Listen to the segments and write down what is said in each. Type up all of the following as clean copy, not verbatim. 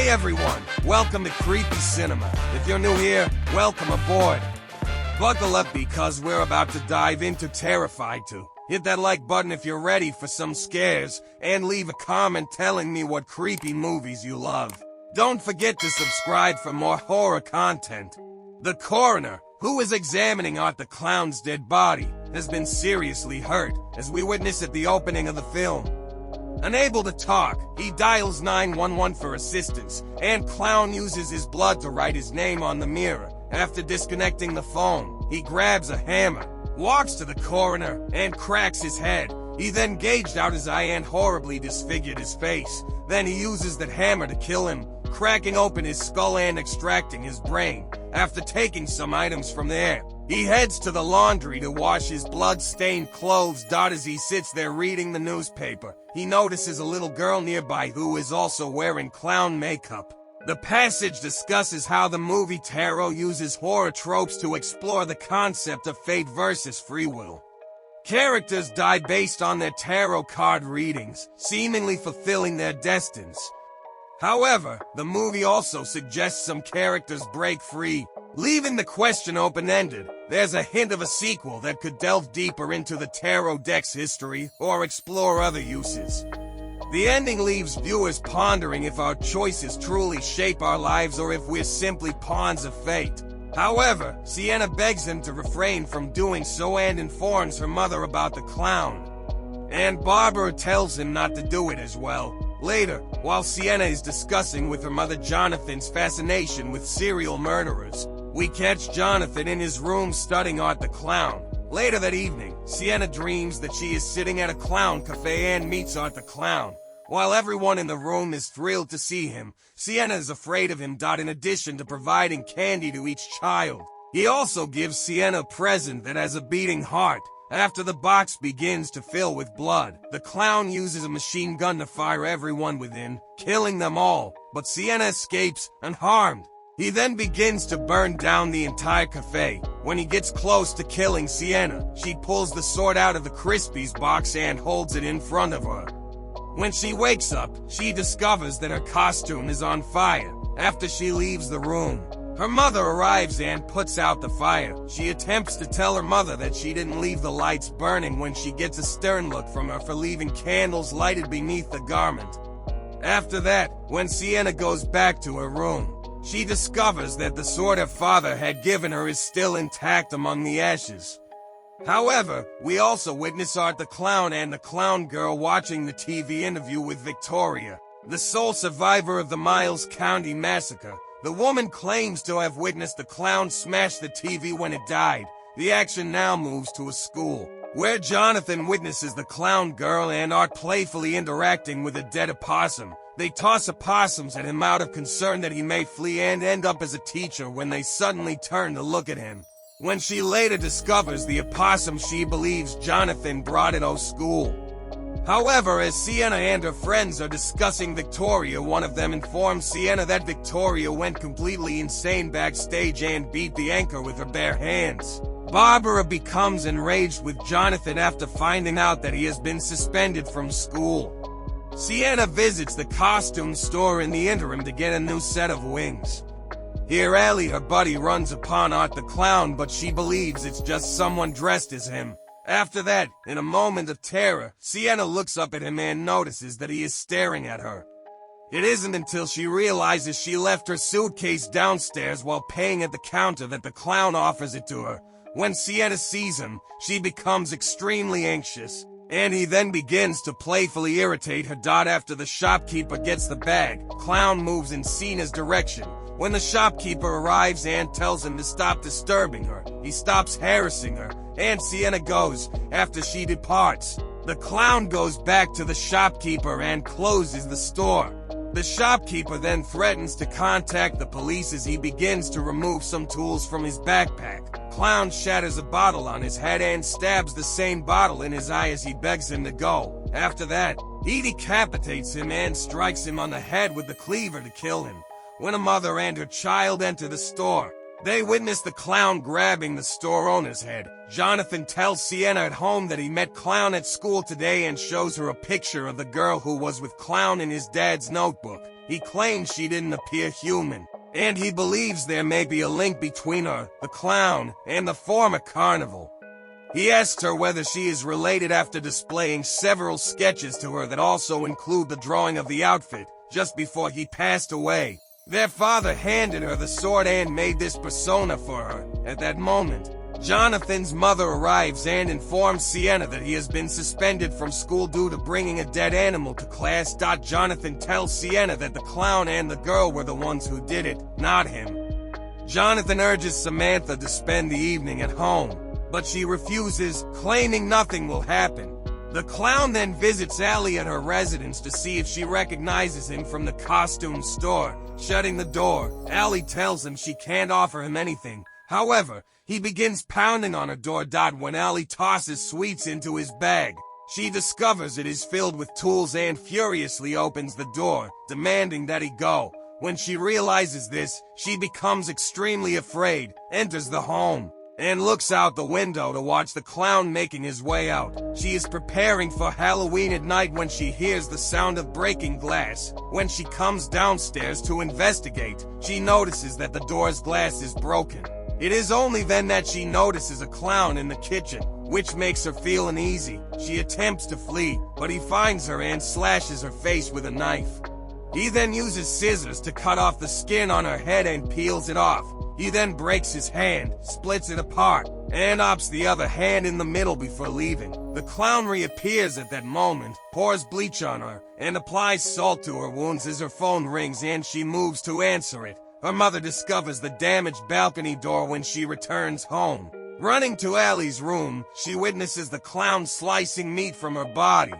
Hey everyone, welcome to Creepy Cinema. If you're new here, welcome aboard. Buckle up because we're about to dive into Terrified 2. Hit that like button if you're ready for some scares, and leave a comment telling me what creepy movies you love. Don't forget to subscribe for more horror content. The coroner, who is examining Art the Clown's dead body, has been seriously hurt, as we witness at the opening of the film. Unable to talk, he dials 911 for assistance, and Clown uses his blood to write his name on the mirror. After disconnecting the phone, he grabs a hammer, walks to the coroner, and cracks his head. He then gouged out his eye and horribly disfigured his face. Then he uses that hammer to kill him, cracking open his skull and extracting his brain. After taking some items from there, he heads to the laundry to wash his blood-stained clothes. As he sits there reading the newspaper, he notices a little girl nearby who is also wearing clown makeup. The passage discusses how the movie Tarot uses horror tropes to explore the concept of fate versus free will. Characters die based on their tarot card readings, seemingly fulfilling their destinies. However, the movie also suggests some characters break free, leaving the question open-ended. There's a hint of a sequel that could delve deeper into the tarot deck's history or explore other uses. The ending leaves viewers pondering if our choices truly shape our lives or if we're simply pawns of fate. However, Sienna begs him to refrain from doing so and informs her mother about the clown. And Barbara tells him not to do it as well. Later, while Sienna is discussing with her mother Jonathan's fascination with serial murderers, we catch Jonathan in his room studying Art the Clown. Later that evening, Sienna dreams that she is sitting at a clown cafe and meets Art the Clown. While everyone in the room is thrilled to see him, Sienna is afraid of him. In addition to providing candy to each child, he also gives Sienna a present that has a beating heart. After the box begins to fill with blood, the clown uses a machine gun to fire everyone within, killing them all, but Sienna escapes unharmed. He then begins to burn down the entire cafe. When he gets close to killing Sienna, she pulls the sword out of the Crispies box and holds it in front of her. When she wakes up, she discovers that her costume is on fire. After she leaves the room, her mother arrives and puts out the fire. She attempts to tell her mother that she didn't leave the lights burning when she gets a stern look from her for leaving candles lighted beneath the garment. After that, when Sienna goes back to her room, she discovers that the sword her father had given her is still intact among the ashes. However, we also witness Art the Clown and the Clown Girl watching the TV interview with Victoria, the sole survivor of the Miles County massacre. The woman claims to have witnessed the clown smash the TV when it died. The action now moves to a school, where Jonathan witnesses the Clown Girl and Art playfully interacting with a dead opossum. They toss opossums at him out of concern that he may flee and end up as a teacher when they suddenly turn to look at him. When she later discovers the opossum she believes Jonathan brought to school. However, as Sienna and her friends are discussing Victoria, one of them informs Sienna that Victoria went completely insane backstage and beat the anchor with her bare hands. Barbara becomes enraged with Jonathan after finding out that he has been suspended from school. Sienna visits the costume store in the interim to get a new set of wings. Here Ellie, her buddy, runs upon Art the Clown, but she believes it's just someone dressed as him. After that, in a moment of terror, Sienna looks up at him and notices that he is staring at her. It isn't until she realizes she left her suitcase downstairs while paying at the counter that the clown offers it to her. When Sienna sees him, she becomes extremely anxious, and he then begins to playfully irritate her. After the shopkeeper gets the bag, Clown moves in Sienna's direction. When the shopkeeper arrives and tells him to stop disturbing her, he stops harassing her, and Sienna goes. After she departs, the clown goes back to the shopkeeper and closes the store. The shopkeeper then threatens to contact the police as he begins to remove some tools from his backpack. Clown shatters a bottle on his head and stabs the same bottle in his eye as he begs him to go. After that, he decapitates him and strikes him on the head with the cleaver to kill him. When a mother and her child enter the store, they witness the clown grabbing the store owner's head. Jonathan tells Sienna at home that he met Clown at school today and shows her a picture of the girl who was with Clown in his dad's notebook. He claims she didn't appear human, and he believes there may be a link between her, the clown, and the former carnival. He asks her whether she is related after displaying several sketches to her that also include the drawing of the outfit, just before he passed away. Their father handed her the sword and made this persona for her. At that moment, Jonathan's mother arrives and informs Sienna that he has been suspended from school due to bringing a dead animal to class. Jonathan tells Sienna that the clown and the girl were the ones who did it, not him. Jonathan urges Samantha to spend the evening at home, but she refuses, claiming nothing will happen. The clown then visits Allie at her residence to see if she recognizes him from the costume store. Shutting the door, Allie tells him she can't offer him anything. However, he begins pounding on her door. When Allie tosses sweets into his bag, she discovers it is filled with tools and furiously opens the door, demanding that he go. When she realizes this, she becomes extremely afraid, enters the home, and looks out the window to watch the clown making his way out. She is preparing for Halloween at night when she hears the sound of breaking glass. When she comes downstairs to investigate, she notices that the door's glass is broken. It is only then that she notices a clown in the kitchen, which makes her feel uneasy. She attempts to flee, but he finds her and slashes her face with a knife. He then uses scissors to cut off the skin on her head and peels it off. He then breaks his hand, splits it apart, and opts the other hand in the middle before leaving. The clown reappears at that moment, pours bleach on her, and applies salt to her wounds as her phone rings and she moves to answer it. Her mother discovers the damaged balcony door when she returns home. Running to Allie's room, she witnesses the clown slicing meat from her body.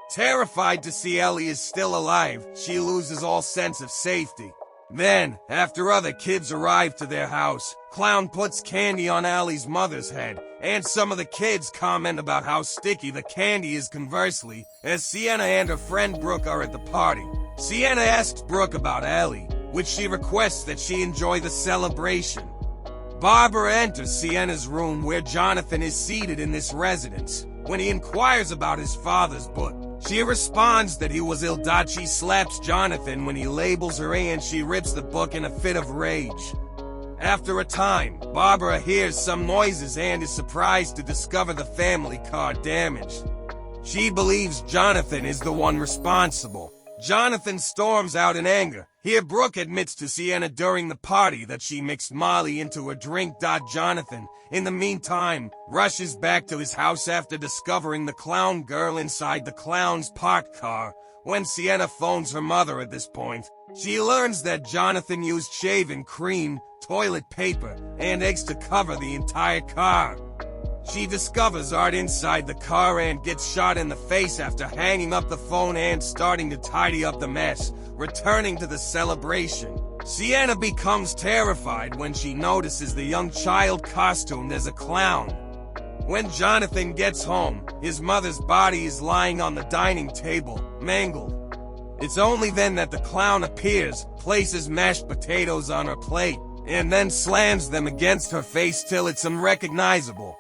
Terrified to see Ellie is still alive, she loses all sense of safety. Then, after other kids arrive to their house, Clown puts candy on Allie's mother's head, and some of the kids comment about how sticky the candy is. Conversely, as Sienna and her friend Brooke are at the party, Sienna asks Brooke about Allie, which she requests that she enjoy the celebration. Barbara enters Sienna's room where Jonathan is seated in this residence. When he inquires about his father's book, she responds that he was ill. She slaps Jonathan when he labels her and she rips the book in a fit of rage. After a time, Barbara hears some noises and is surprised to discover the family car damaged. She believes Jonathan is the one responsible. Jonathan storms out in anger. Here Brooke admits to Sienna during the party that she mixed Molly into her drink. Jonathan, in the meantime, rushes back to his house after discovering the clown girl inside the clown's parked car. When Sienna phones her mother at this point, she learns that Jonathan used shaving cream, toilet paper, and eggs to cover the entire car. She discovers Art inside the car and gets shot in the face after hanging up the phone and starting to tidy up the mess. Returning to the celebration, Sienna becomes terrified when she notices the young child costumed as a clown. When Jonathan gets home, his mother's body is lying on the dining table, mangled. It's only then that the clown appears, places mashed potatoes on her plate, and then slams them against her face till it's unrecognizable.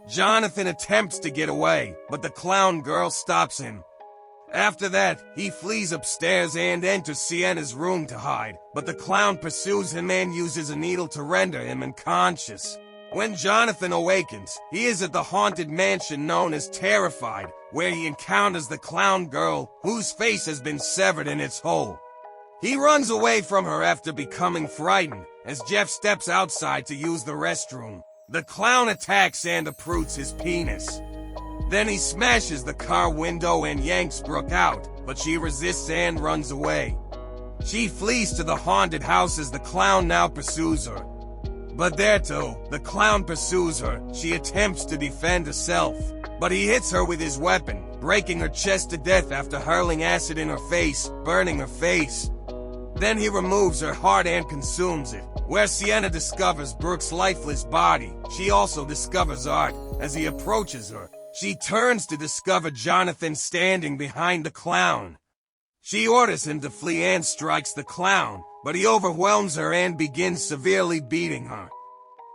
Jonathan attempts to get away, but the clown girl stops him. After that, he flees upstairs and enters Sienna's room to hide, but the clown pursues him and uses a needle to render him unconscious. When Jonathan awakens, he is at the haunted mansion known as Terrified, where he encounters the clown girl, whose face has been severed in its hole. He runs away from her after becoming frightened, as Jeff steps outside to use the restroom. The clown attacks and uproots his penis. Then he smashes the car window and yanks Brooke out, but she resists and runs away. She flees to the haunted house as the clown now pursues her. But there too, the clown pursues her. She attempts to defend herself, but he hits her with his weapon, breaking her chest to death after hurling acid in her face, burning her face. Then he removes her heart and consumes it. Where Sienna discovers Brooke's lifeless body, she also discovers Art. As he approaches her, she turns to discover Jonathan standing behind the clown. She orders him to flee and strikes the clown, but he overwhelms her and begins severely beating her.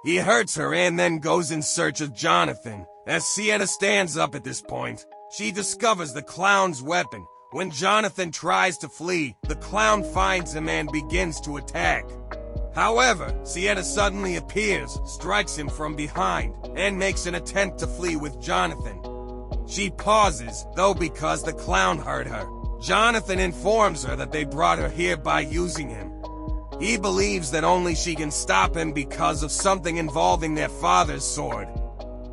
He hurts her and then goes in search of Jonathan. As Sienna stands up at this point, she discovers the clown's weapon, When Jonathan tries to flee, the clown finds him and begins to attack. However, Sienna suddenly appears, strikes him from behind, and makes an attempt to flee with Jonathan. She pauses, though, because the clown hurt her. Jonathan informs her that they brought her here by using him. He believes that only she can stop him because of something involving their father's sword.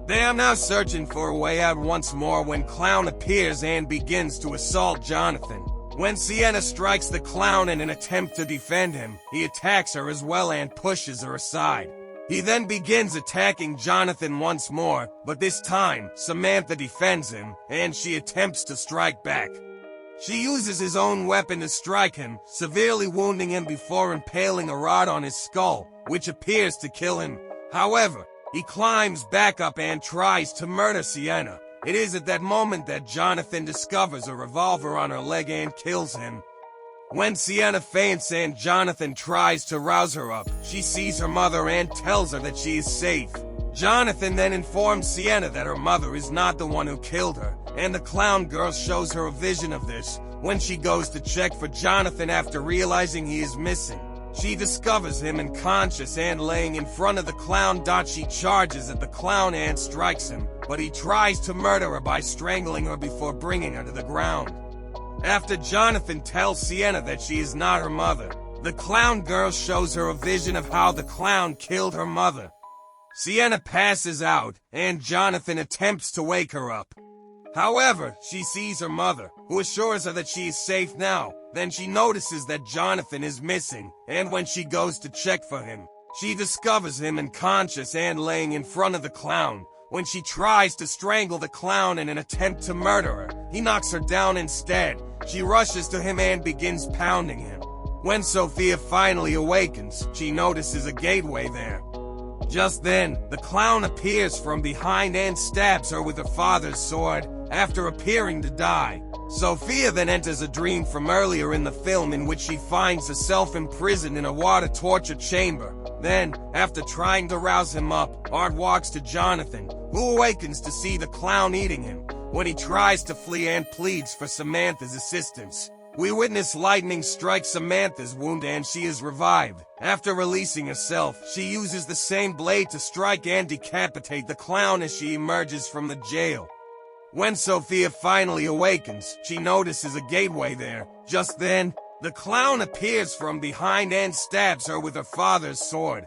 They are now searching for a way out once more when Clown appears and begins to assault Jonathan. When Sienna strikes the clown in an attempt to defend him, he attacks her as well and pushes her aside. He then begins attacking Jonathan once more, but this time, Samantha defends him, and she attempts to strike back. She uses his own weapon to strike him, severely wounding him before impaling a rod on his skull, which appears to kill him. However, he climbs back up and tries to murder Sienna. It is at that moment that Jonathan discovers a revolver on her leg and kills him. When Sienna faints and Jonathan tries to rouse her up, she sees her mother and tells her that she is safe. Jonathan then informs Sienna that her mother is not the one who killed her, and the clown girl shows her a vision of this. When she goes to check for Jonathan after realizing he is missing, she discovers him unconscious and laying in front of the clown. She charges at the clown and strikes him, but he tries to murder her by strangling her before bringing her to the ground. After Jonathan tells Sienna that she is not her mother, the clown girl shows her a vision of how the clown killed her mother. Sienna passes out, and Jonathan attempts to wake her up. However, she sees her mother, who assures her that she is safe now. Then she notices that Jonathan is missing, and when she goes to check for him, she discovers him unconscious and laying in front of the clown. When she tries to strangle the clown in an attempt to murder her, he knocks her down instead. She rushes to him and begins pounding him. When Sophia finally awakens, she notices a gateway there. Just then, the clown appears from behind and stabs her with her father's sword, after appearing to die. Sophia then enters a dream from earlier in the film in which she finds herself imprisoned in a water torture chamber. Then, after trying to rouse him up, Art walks to Jonathan, who awakens to see the clown eating him. When he tries to flee and pleads for Samantha's assistance, we witness lightning strike Samantha's wound and she is revived. After releasing herself, she uses the same blade to strike and decapitate the clown as she emerges from the jail. When Sophia finally awakens, she notices a gateway there. Just then, the clown appears from behind and stabs her with her father's sword.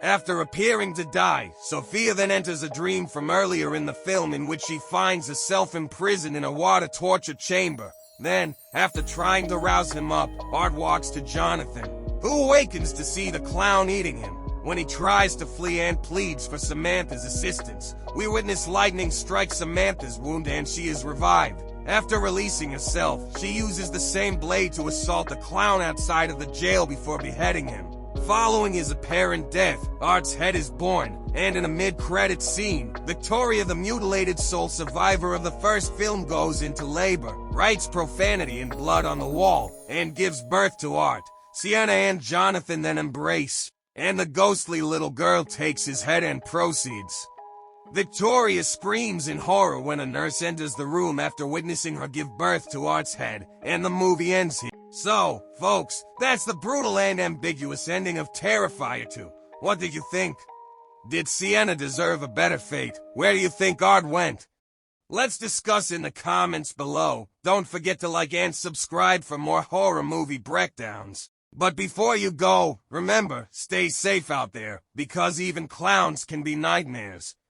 After appearing to die, Sophia then enters a dream from earlier in the film in which she finds herself imprisoned in a water torture chamber. Then, after trying to rouse him up, Art walks to Jonathan, who awakens to see the clown eating him. When he tries to flee and pleads for Samantha's assistance, we witness lightning strike Samantha's wound and she is revived. After releasing herself, she uses the same blade to assault the clown outside of the jail before beheading him. Following his apparent death, Art's head is born, and in a mid-credit scene, Victoria, the mutilated soul survivor of the first film, goes into labor, writes profanity and blood on the wall, and gives birth to Art. Sienna and Jonathan then embrace, and the ghostly little girl takes his head and proceeds. Victoria screams in horror when a nurse enters the room after witnessing her give birth to Art's head, and the movie ends here. So, folks, that's the brutal and ambiguous ending of Terrifier 2. What did you think? Did Sienna deserve a better fate? Where do you think Art went? Let's discuss in the comments below. Don't forget to like and subscribe for more horror movie breakdowns. But before you go, remember, stay safe out there, because even clowns can be nightmares.